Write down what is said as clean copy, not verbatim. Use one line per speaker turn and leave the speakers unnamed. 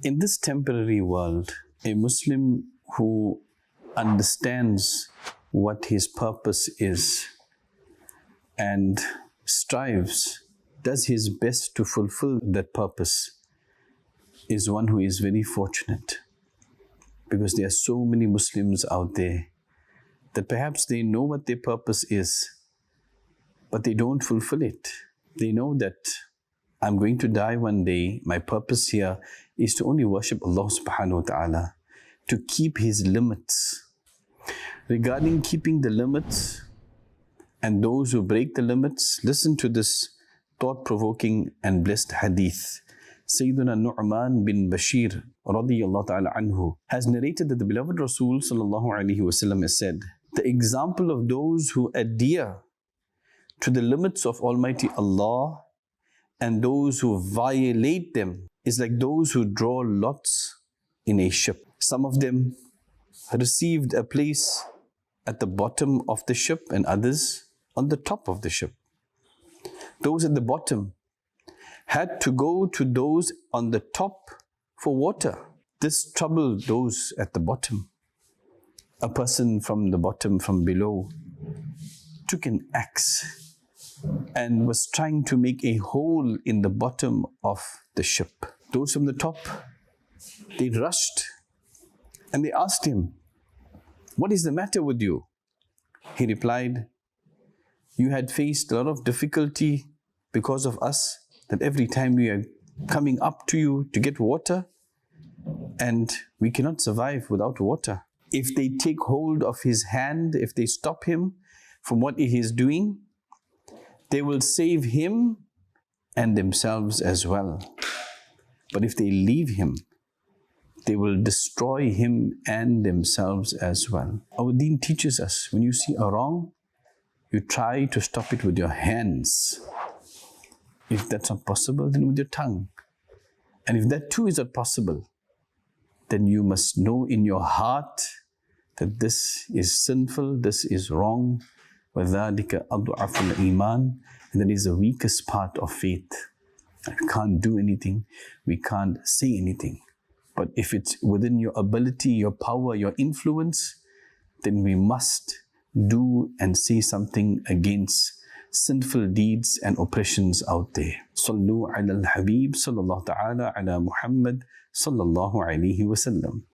In this temporary world, a Muslim who understands what his purpose is and strives, does his best to fulfill that purpose, is one who is very fortunate. Because there are so many Muslims out there that perhaps they know what their purpose is, but they don't fulfill it. They know that I'm going to die one day. My purpose here is to only worship Allah subhanahu wa ta'ala, to keep His limits. Regarding keeping the limits and those who break the limits, listen to this thought-provoking and blessed hadith. Sayyiduna Nu'man bin Bashir radiyallahu ta'ala anhu has narrated that the beloved Rasul sallallahu alayhi wasallam has said, the example of those who adhere to the limits of Almighty Allah and those who violate them is like those who draw lots in a ship. Some of them received a place at the bottom of the ship and others on the top of the ship. Those at the bottom had to go to those on the top for water. This troubled those at the bottom. A person from the bottom, from below, took an axe and was trying to make a hole in the bottom of the ship. Those from the top, they rushed and they asked him, "What is the matter with you?" He replied, "You had faced a lot of difficulty because of us, that every time we are coming up to you to get water, and we cannot survive without water. If they take hold of his hand, if they stop him from what he is doing, they will save him and themselves as well. But if they leave him, they will destroy him and themselves as well." Our deen teaches us, when you see a wrong, you try to stop it with your hands. If that's not possible, then with your tongue. And if that too is not possible, then you must know in your heart that this is sinful, this is wrong. وَذَلِكَ أَضْعَفُ الْإِيمَانِ, and that is the weakest part of faith. We can't do anything, we can't say anything. But if it's within your ability, your power, your influence, then we must do and say something against sinful deeds and oppressions out there. Sallu ala al-Habib sallallahu ta'ala ala Muhammad sallallahu alayhi wa sallam.